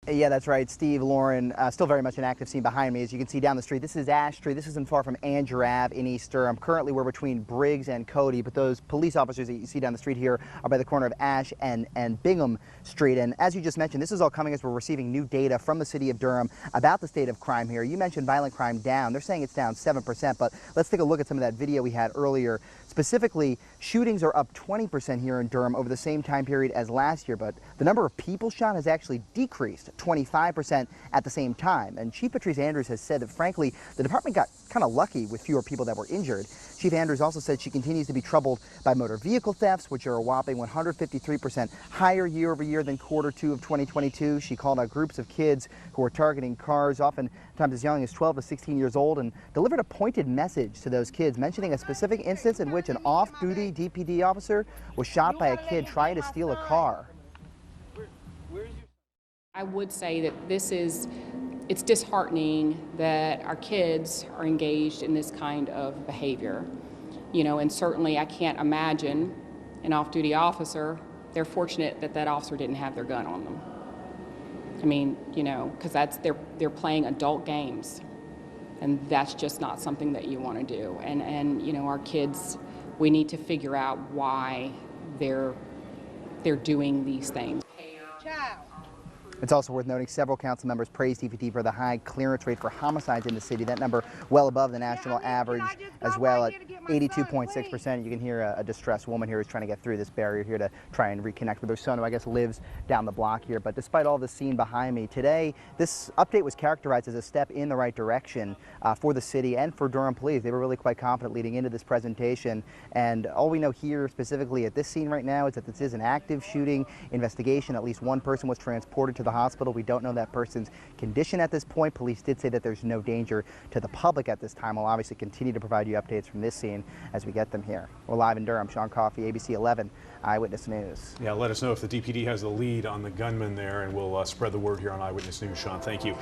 Yeah, that's right. Steve, Lauren, still very much an active scene behind me. As you can see down the street, this is Ash Street. This isn't far from Andrew Ave in East Durham. Currently, we're between Briggs and Cody, but those police officers that you see down the street here are by the corner of Ash and Bingham Street. And as you just mentioned, this is all coming as we're receiving new data from the city of Durham about the state of crime here. You mentioned violent crime down. They're saying it's down 7%, but let's take a look at some of that video we had earlier. Specifically, shootings are up 20% here in Durham over the same time period as last year, but the number of people shot has actually decreased 25% at the same time. And Chief Patrice Andrews has said that, frankly, the department got kind of lucky with fewer people that were injured. Chief Andrews also said she continues to be troubled by motor vehicle thefts, which are a whopping 153% higher year over year than Q2 of 2022. She called out groups of kids who were targeting cars, oftentimes as young as 12 to 16 years old, and delivered a pointed message to those kids, mentioning a specific instance in which an off-duty DPD officer was shot by a kid trying to steal a car. I would say that it's disheartening that our kids are engaged in this kind of behavior. You know, and certainly I can't imagine an off-duty officer. They're fortunate that that officer didn't have their gun on them. I mean, you know, because they're playing adult games, and that's just not something that you want to do. And you know, our kids, we need to figure out why they're doing these things. It's also worth noting several council members praised DPD for the high clearance rate for homicides in the city. That number well above the national average as well at 82.6%. You can hear a distressed woman here who's trying to get through this barrier here to try and reconnect with her son, who I guess lives down the block here. But despite all this scene behind me today, this update was characterized as a step in the right direction for the city and for Durham police. They were really quite confident leading into this presentation. And all we know here specifically at this scene right now is that this is an active shooting investigation. At least one person was transported to the hospital. We don't know that person's condition at this point. Police did say that there's no danger to the public at this time. We'll obviously continue to provide you updates from this scene as we get them here. We're live in Durham. Sean Coffey, ABC 11 Eyewitness News. Yeah, let us know if the DPD has the lead on the gunman there, and we'll spread the word here on Eyewitness News. Sean, thank you.